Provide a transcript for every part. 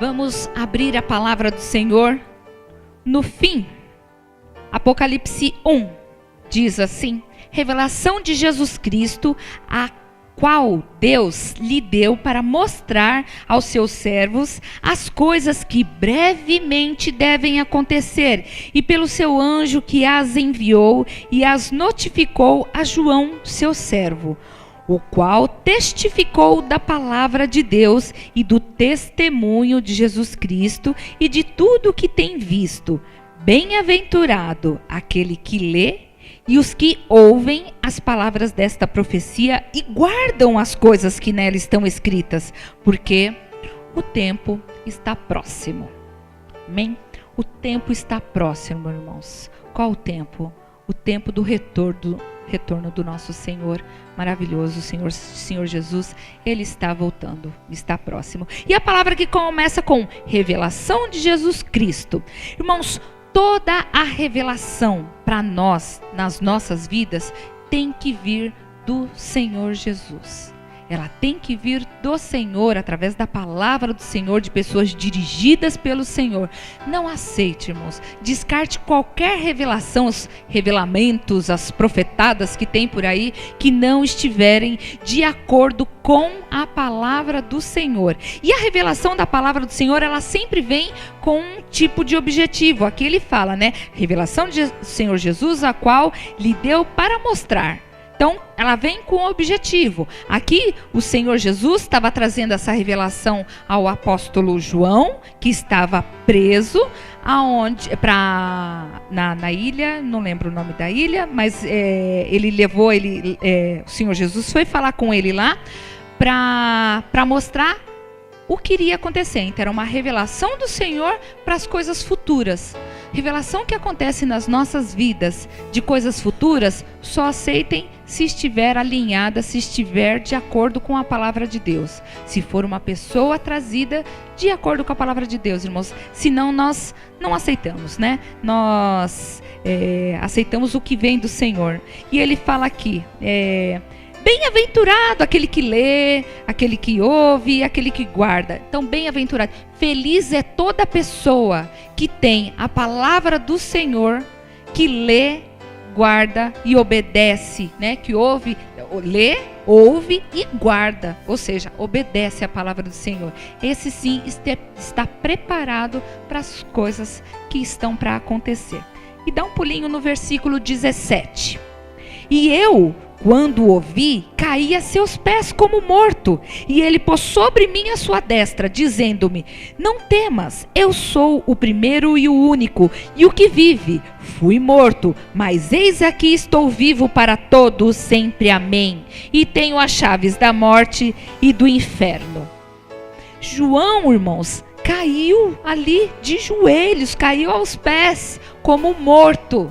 Vamos abrir a palavra do Senhor no fim. Apocalipse 1 diz assim: revelação de Jesus Cristo, a qual Deus lhe deu para mostrar aos seus servos as coisas que brevemente devem acontecer, e pelo seu anjo que as enviou e as notificou a João, seu servo, o qual testificou da palavra de Deus e do testemunho de Jesus Cristo e de tudo o que tem visto. Bem-aventurado aquele que lê e os que ouvem as palavras desta profecia e guardam as coisas que nela estão escritas, porque o tempo está próximo. Amém? O tempo está próximo, irmãos. Qual o tempo? O tempo do retorno do nosso Senhor maravilhoso, Senhor Jesus. Ele está voltando, está próximo. E a palavra que começa com revelação de Jesus Cristo. Irmãos, toda a revelação para nós, nas nossas vidas, tem que vir do Senhor Jesus. Ela tem que vir do Senhor, através da palavra do Senhor, de pessoas dirigidas pelo Senhor. Não aceite, irmãos. Descarte qualquer revelação, os revelamentos, as profetadas que tem por aí, que não estiverem de acordo com a palavra do Senhor. E a revelação da palavra do Senhor, ela sempre vem com um tipo de objetivo. Aqui ele fala, né? Revelação do Senhor Jesus, a qual lhe deu para mostrar. Então, ela vem com um objetivo. Aqui, o Senhor Jesus estava trazendo essa revelação ao apóstolo João, que estava preso na ilha, não lembro o nome da ilha, mas o Senhor Jesus foi falar com ele lá para mostrar o que iria acontecer. Então, era uma revelação do Senhor para as coisas futuras. Revelação que acontece nas nossas vidas de coisas futuras, só aceitem se estiver alinhada, se estiver de acordo com a palavra de Deus. Se for uma pessoa trazida de acordo com a palavra de Deus, irmãos. Senão nós não aceitamos, né? Nós aceitamos o que vem do Senhor. E ele fala aqui, bem-aventurado aquele que lê, aquele que ouve, aquele que guarda. Então, bem-aventurado. Feliz é toda pessoa que tem a palavra do Senhor, que lê, guarda e obedece, né? Que lê, ouve e guarda. Ou seja, obedece a palavra do Senhor. Esse sim está preparado para as coisas que estão para acontecer. E dá um pulinho no versículo 17. E eu, quando o ouvi, caí a seus pés como morto, e ele pôs sobre mim a sua destra, dizendo-me: não temas, eu sou o primeiro e o único, e o que vive. Fui morto, mas eis aqui estou vivo para todos sempre. Amém. E tenho as chaves da morte e do inferno. João, irmãos, caiu ali de joelhos, caiu aos pés como morto,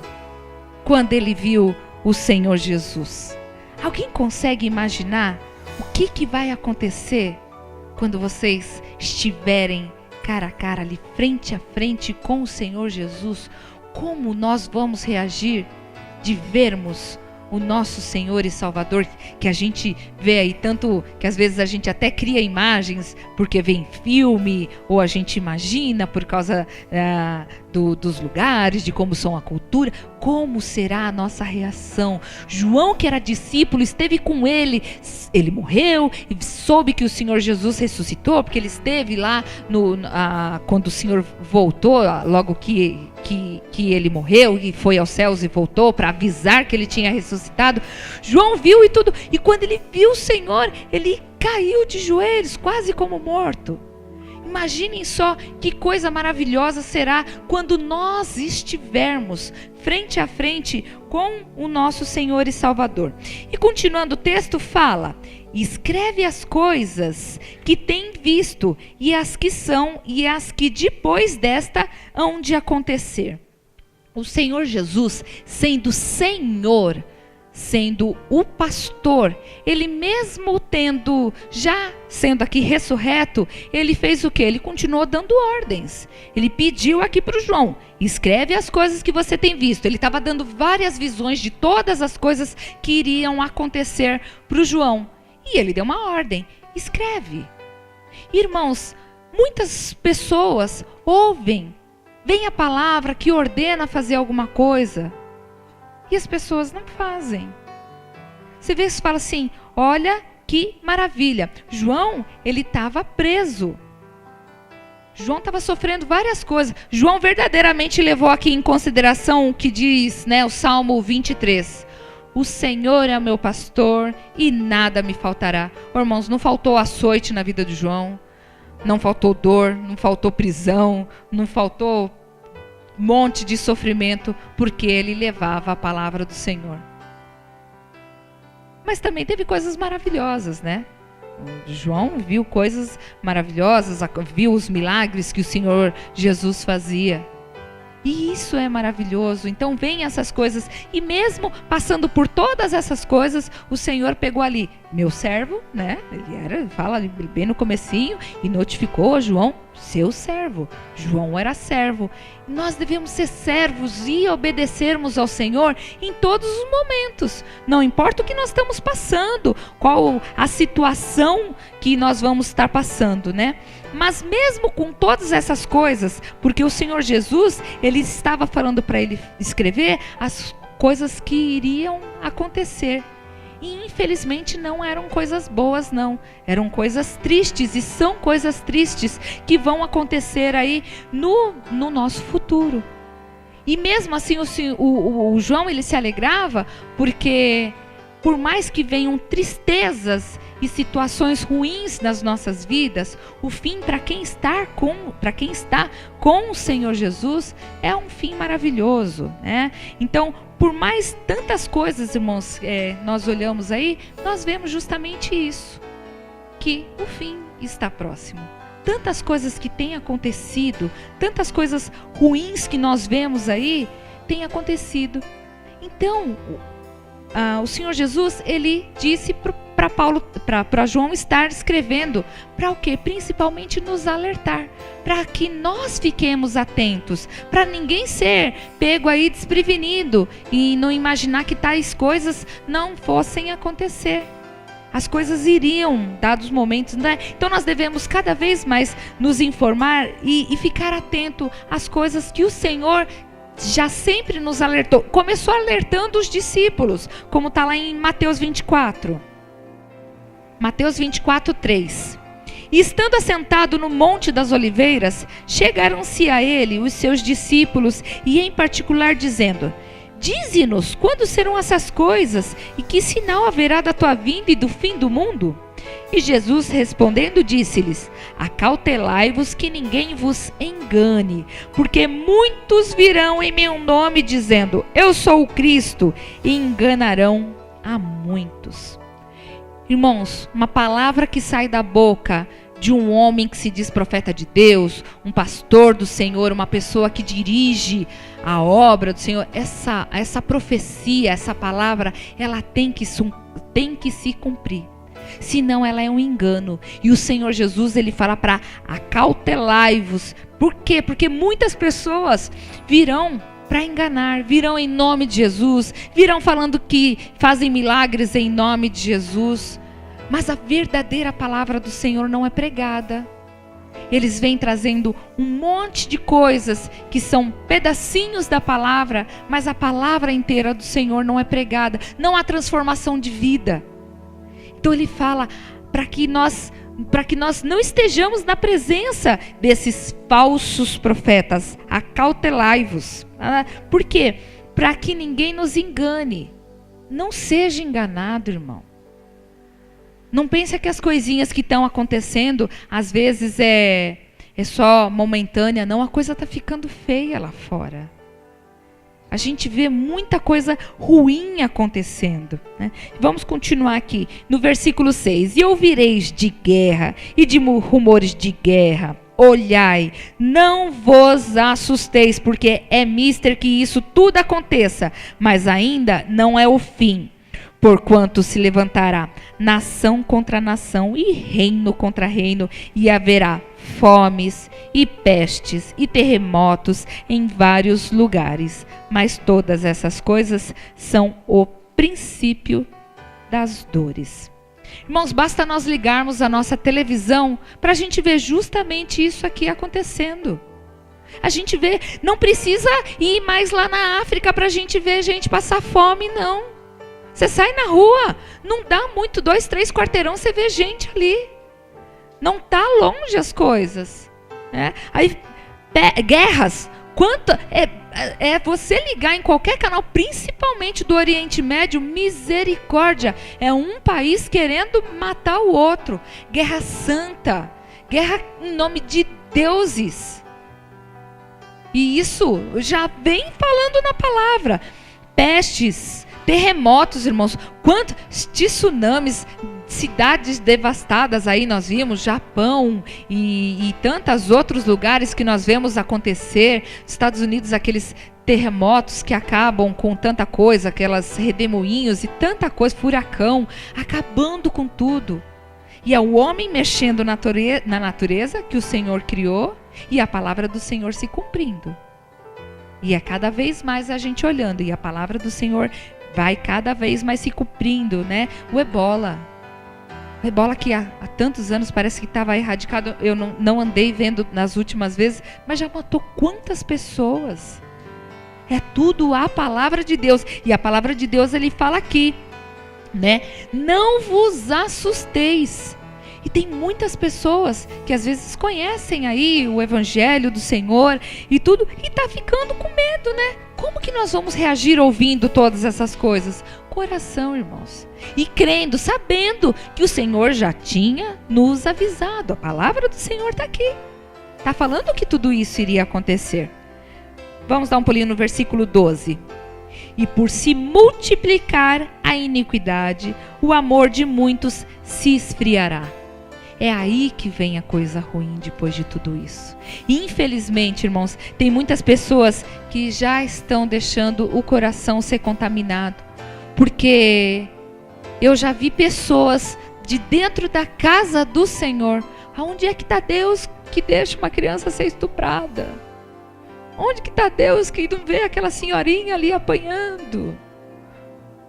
quando ele viu o Senhor Jesus. Alguém consegue imaginar o que vai acontecer quando vocês estiverem cara a cara ali, frente a frente com o Senhor Jesus? Como nós vamos reagir de vermos o nosso Senhor e Salvador, que a gente vê aí tanto, que às vezes a gente até cria imagens porque vê em filme, ou a gente imagina por causa dos lugares, de como são a cultura. Como será a nossa reação? João, que era discípulo, esteve com ele morreu e soube que o Senhor Jesus ressuscitou, porque ele esteve lá quando o Senhor voltou, logo que ele morreu e foi aos céus e voltou para avisar que ele tinha ressuscitado. João viu e tudo, e quando ele viu o Senhor, ele caiu de joelhos, quase como morto. Imaginem só que coisa maravilhosa será quando nós estivermos frente a frente com o nosso Senhor e Salvador. E continuando o texto fala: escreve as coisas que tem visto, e as que são, e as que depois desta hão de acontecer. O Senhor Jesus, sendo Senhor, sendo o pastor, ele mesmo sendo aqui ressurreto, ele fez o quê? Ele continuou dando ordens. Ele pediu aqui para o João: escreve as coisas que você tem visto. Ele estava dando várias visões de todas as coisas que iriam acontecer para o João. E ele deu uma ordem: escreve. Irmãos, muitas pessoas ouvem, vem a palavra que ordena fazer alguma coisa, e as pessoas não fazem. Você vê, você fala assim, olha que maravilha. João, ele estava preso. João estava sofrendo várias coisas. João verdadeiramente levou aqui em consideração o que diz, o Salmo 23. O Senhor é o meu pastor e nada me faltará. Irmãos, não faltou açoite na vida de João. Não faltou dor, não faltou prisão, não faltou monte de sofrimento, porque ele levava a palavra do Senhor. Mas também teve coisas maravilhosas, né? O João viu coisas maravilhosas, viu os milagres que o Senhor Jesus fazia. E isso é maravilhoso. Então vem essas coisas. E mesmo passando por todas essas coisas, o Senhor pegou ali, meu servo, né? Ele fala ali bem no comecinho, e notificou a João, seu servo. João era servo. Nós devemos ser servos e obedecermos ao Senhor em todos os momentos. Não importa o que nós estamos passando, qual a situação que nós vamos estar passando, né? Mas mesmo com todas essas coisas, porque o Senhor Jesus, ele estava falando para ele escrever as coisas que iriam acontecer. E infelizmente não eram coisas boas, não. Eram coisas tristes, e são coisas tristes que vão acontecer aí no nosso futuro. E mesmo assim o João, ele se alegrava, porque por mais que venham tristezas e situações ruins nas nossas vidas, o fim para quem está com o Senhor Jesus é um fim maravilhoso, né? Então, por mais tantas coisas, irmãos, nós olhamos aí, nós vemos justamente isso, que o fim está próximo. Tantas coisas que têm acontecido, tantas coisas ruins que nós vemos aí, têm acontecido. Então, o Senhor Jesus, ele disse para João estar escrevendo, para o quê? Principalmente nos alertar, para que nós fiquemos atentos, para ninguém ser pego aí desprevenido e não imaginar que tais coisas não fossem acontecer. As coisas iriam, dados momentos, né? Então nós devemos cada vez mais nos informar e ficar atento às coisas que o Senhor já sempre nos alertou. Começou alertando os discípulos, como está lá em Mateus 24. Mateus 24, 3. E estando assentado no Monte das Oliveiras, chegaram-se a ele os seus discípulos, e em particular dizendo: dize-nos quando serão essas coisas, e que sinal haverá da tua vinda e do fim do mundo? E Jesus respondendo disse-lhes: acautelai-vos que ninguém vos engane, porque muitos virão em meu nome dizendo: eu sou o Cristo, e enganarão a muitos. Irmãos, uma palavra que sai da boca de um homem que se diz profeta de Deus, um pastor do Senhor, uma pessoa que dirige a obra do Senhor, essa profecia, essa palavra, ela tem que se cumprir. Senão ela é um engano. E o Senhor Jesus, ele fala para acautelai-vos. Por quê? Porque muitas pessoas virão para enganar, virão em nome de Jesus, virão falando que fazem milagres em nome de Jesus, mas a verdadeira palavra do Senhor não é pregada. Eles vêm trazendo um monte de coisas que são pedacinhos da palavra, mas a palavra inteira do Senhor não é pregada, não há transformação de vida. Então ele fala para que nós não estejamos na presença desses falsos profetas. Acautelai-vos. Por quê? Para que ninguém nos engane. Não seja enganado, irmão. Não pense que as coisinhas que estão acontecendo, às vezes é só momentânea. Não, a coisa está ficando feia lá fora. A gente vê muita coisa ruim acontecendo, né? Vamos continuar aqui no versículo 6. E ouvireis de guerra e de rumores de guerra. Olhai, não vos assusteis, porque é mister que isso tudo aconteça, mas ainda não é o fim. Porquanto se levantará nação contra nação e reino contra reino, e haverá fomes e pestes e terremotos em vários lugares. Mas todas essas coisas são o princípio das dores. Irmãos, basta nós ligarmos a nossa televisão para a gente ver justamente isso aqui acontecendo. A gente vê, não precisa ir mais lá na África para a gente ver gente passar fome, não. Você sai na rua, não dá muito, 2, 3 quarteirão, você vê gente ali. Não está longe as coisas. Né? Aí, guerras, é você ligar em qualquer canal, principalmente do Oriente Médio, misericórdia. É um país querendo matar o outro. Guerra santa, guerra em nome de deuses. E isso já vem falando na palavra. Pestes, terremotos, irmãos. Quantos tsunamis, cidades devastadas aí nós vimos, Japão e tantos outros lugares que nós vemos acontecer. Estados Unidos, aqueles terremotos que acabam com tanta coisa, aquelas redemoinhos e tanta coisa, furacão, acabando com tudo. E é o homem mexendo na natureza que o Senhor criou e a palavra do Senhor se cumprindo. E é cada vez mais a gente olhando e a palavra do Senhor vai cada vez mais se cumprindo, né? O ebola que há tantos anos parece que estava erradicado, eu não andei vendo nas últimas vezes, mas já matou quantas pessoas? É tudo a palavra de Deus. E a palavra de Deus, ele fala aqui, né? Não vos assusteis. E tem muitas pessoas que às vezes conhecem aí o evangelho do Senhor e tudo, e tá ficando com medo, né? Como que nós vamos reagir ouvindo todas essas coisas? Coração, irmãos. E crendo, sabendo que o Senhor já tinha nos avisado. A palavra do Senhor está aqui. Está falando que tudo isso iria acontecer. Vamos dar um pulinho no versículo 12. E por se multiplicar a iniquidade, o amor de muitos se esfriará. É aí que vem a coisa ruim depois de tudo isso. Infelizmente, irmãos, tem muitas pessoas que já estão deixando o coração ser contaminado. Porque eu já vi pessoas de dentro da casa do Senhor. Aonde é que está Deus que deixa uma criança ser estuprada? Onde que está Deus que não vê aquela senhorinha ali apanhando?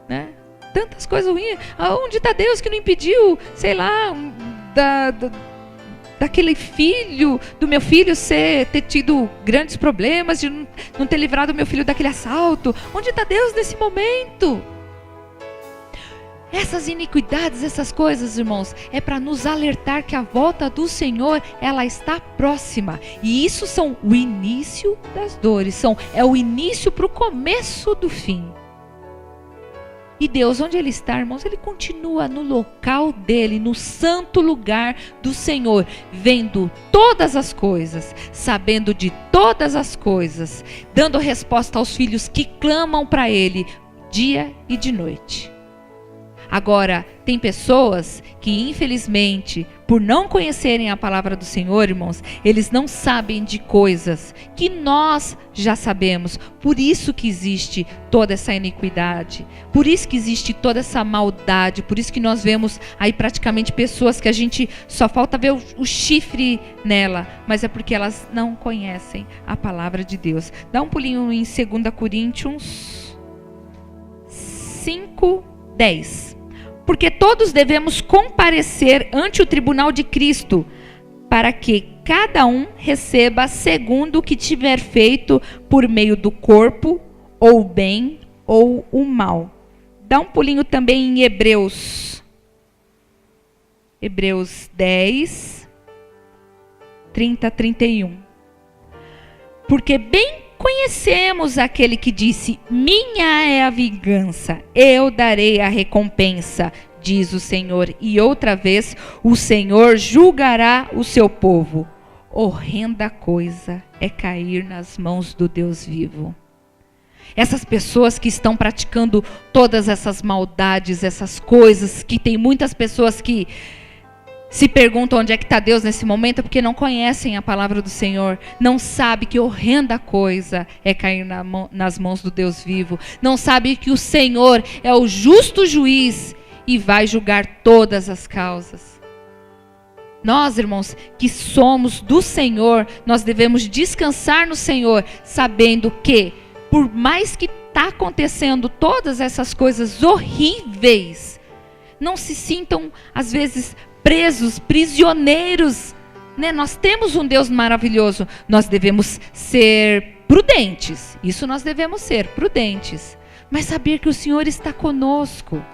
Né? Tantas coisas ruins. Onde está Deus que não impediu, sei lá, daquele filho, do meu filho ter tido grandes problemas, de não ter livrado o meu filho daquele assalto? Onde está Deus nesse momento? Essas iniquidades, essas coisas, irmãos, é para nos alertar que a volta do Senhor, ela está próxima. E isso são o início das dores, é o início para o começo do fim. E Deus, onde Ele está, irmãos, Ele continua no local dEle, no santo lugar do Senhor, vendo todas as coisas, sabendo de todas as coisas, dando resposta aos filhos que clamam para Ele, dia e de noite. Agora, tem pessoas que, infelizmente, por não conhecerem a palavra do Senhor, irmãos, eles não sabem de coisas que nós já sabemos. Por isso que existe toda essa iniquidade, por isso que existe toda essa maldade, por isso que nós vemos aí praticamente pessoas que a gente só falta ver o chifre nela, mas é porque elas não conhecem a palavra de Deus. Dá um pulinho em 2 Coríntios 5:10. Porque todos devemos comparecer ante o tribunal de Cristo, para que cada um receba segundo o que tiver feito por meio do corpo, ou o bem ou o mal. Dá um pulinho também em Hebreus 10, 30-31. Porque bem conhecemos aquele que disse: minha é a vingança, eu darei a recompensa, diz o Senhor. E outra vez, o Senhor julgará o seu povo. Horrenda coisa é cair nas mãos do Deus vivo. Essas pessoas que estão praticando todas essas maldades, essas coisas, que tem muitas pessoas que se perguntam onde é que está Deus nesse momento, é porque não conhecem a palavra do Senhor, não sabe que horrenda coisa é cair nas mãos do Deus vivo, não sabe que o Senhor é o justo juiz e vai julgar todas as causas. Nós, irmãos, que somos do Senhor, nós devemos descansar no Senhor, sabendo que, por mais que está acontecendo todas essas coisas horríveis, Não se sintam, às vezes, presos, prisioneiros, né? Nós temos um Deus maravilhoso. Nós devemos ser prudentes. Isso nós devemos ser, prudentes. Mas saber que o Senhor está conosco.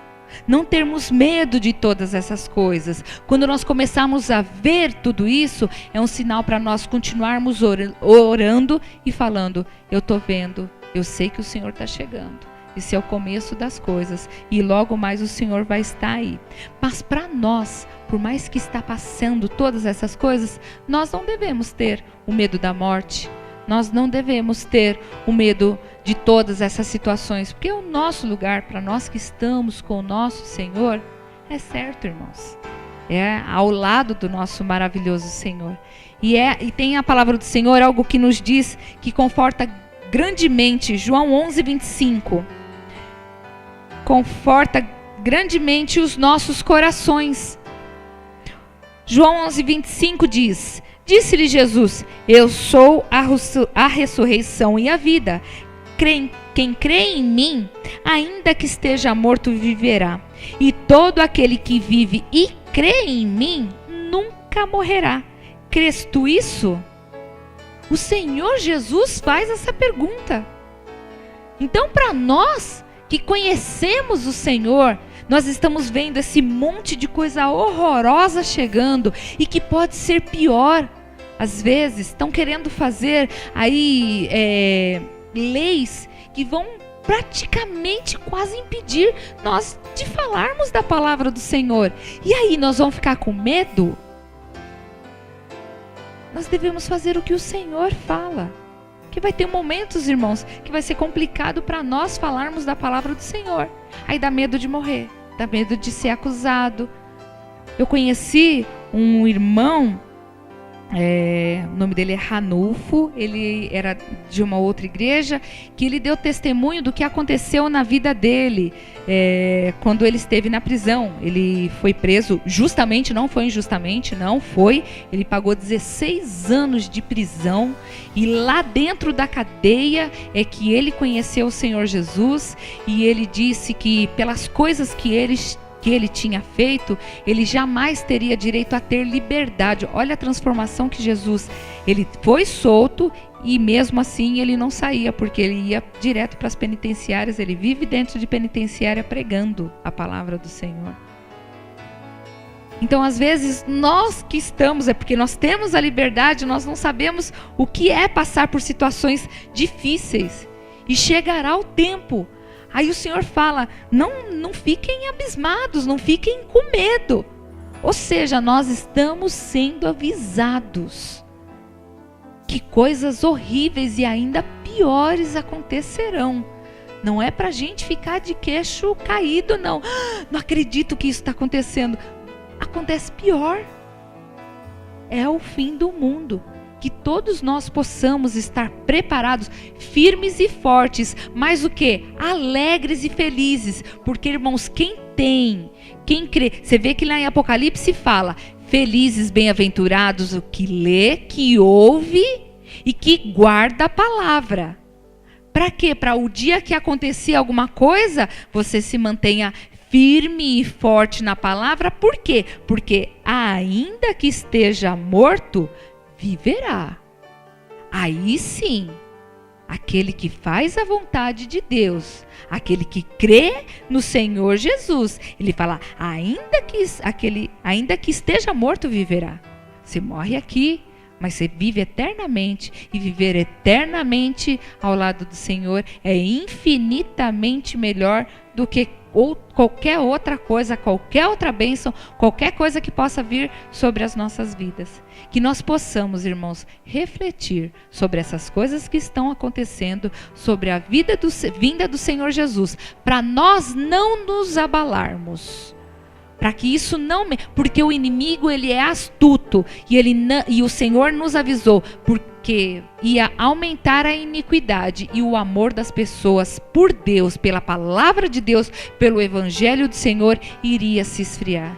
Não termos medo de todas essas coisas. Quando nós começarmos a ver tudo isso, é um sinal para nós continuarmos orando e falando: eu estou vendo, eu sei que o Senhor está chegando. Esse é o começo das coisas e logo mais o Senhor vai estar aí. Mas para nós, por mais que está passando todas essas coisas, nós não devemos ter o medo da morte. Nós não devemos ter o medo de todas essas situações, porque o nosso lugar, para nós que estamos com o nosso Senhor, é certo, irmãos. É ao lado do nosso maravilhoso Senhor. E tem a palavra do Senhor, algo que nos diz, que conforta grandemente. João 11:25. Conforta grandemente os nossos corações. João 11:25 diz: disse-lhe Jesus: eu sou a ressurreição e a vida. Quem crê em mim, ainda que esteja morto, viverá. E todo aquele que vive e crê em mim, nunca morrerá. Crês tu isso? O Senhor Jesus faz essa pergunta. Então, para nós que conhecemos o Senhor, nós estamos vendo esse monte de coisa horrorosa chegando e que pode ser pior. Às vezes estão querendo fazer aí leis que vão praticamente quase impedir nós de falarmos da palavra do Senhor. E aí nós vamos ficar com medo? Nós devemos fazer o que o Senhor fala. Que vai ter momentos, irmãos, que vai ser complicado para nós falarmos da palavra do Senhor. Aí dá medo de morrer, dá medo de ser acusado. Eu conheci um irmão, o nome dele é Ranulfo, ele era de uma outra igreja, que ele deu testemunho do que aconteceu na vida dele quando ele esteve na prisão. Ele foi preso justamente, não foi injustamente, não foi. Ele pagou 16 anos de prisão e lá dentro da cadeia é que ele conheceu o Senhor Jesus, e ele disse que pelas coisas que ele tinha feito, ele jamais teria direito a ter liberdade. Olha a transformação que Jesus, ele foi solto e mesmo assim ele não saía, porque ele ia direto para as penitenciárias. Ele vive dentro de penitenciária pregando a palavra do Senhor. Então, às vezes, nós que estamos, é porque nós temos a liberdade, nós não sabemos o que é passar por situações difíceis. E chegará o tempo. Aí o Senhor fala: não fiquem abismados, não fiquem com medo. Ou seja, nós estamos sendo avisados que coisas horríveis e ainda piores acontecerão. Não é para a gente ficar de queixo caído, não. Não acredito que isso está acontecendo. Acontece pior. É o fim do mundo. Que todos nós possamos estar preparados, firmes e fortes, mas o que? Alegres e felizes, porque, irmãos, quem crê, você vê que lá em Apocalipse fala: felizes, bem-aventurados o que lê, que ouve e que guarda a palavra. Para quê? Para o dia que acontecer alguma coisa, você se mantenha firme e forte na palavra. Por quê? Porque ainda que esteja morto, viverá. Aí sim, aquele que faz a vontade de Deus, aquele que crê no Senhor Jesus, ele fala: ainda que esteja morto, viverá. Você morre aqui, mas você vive eternamente, e viver eternamente ao lado do Senhor é infinitamente melhor do que qualquer outra coisa, qualquer outra bênção, qualquer coisa que possa vir sobre as nossas vidas. Que nós possamos, irmãos, refletir sobre essas coisas que estão acontecendo, sobre a vinda do Senhor Jesus, para nós não nos abalarmos. Para que isso não... Porque o inimigo, ele é astuto, e o Senhor nos avisou, porque ia aumentar a iniquidade e o amor das pessoas por Deus, pela palavra de Deus, pelo evangelho do Senhor, iria se esfriar.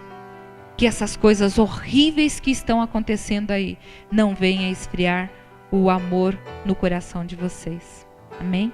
Que essas coisas horríveis que estão acontecendo aí não venham a esfriar o amor no coração de vocês. Amém?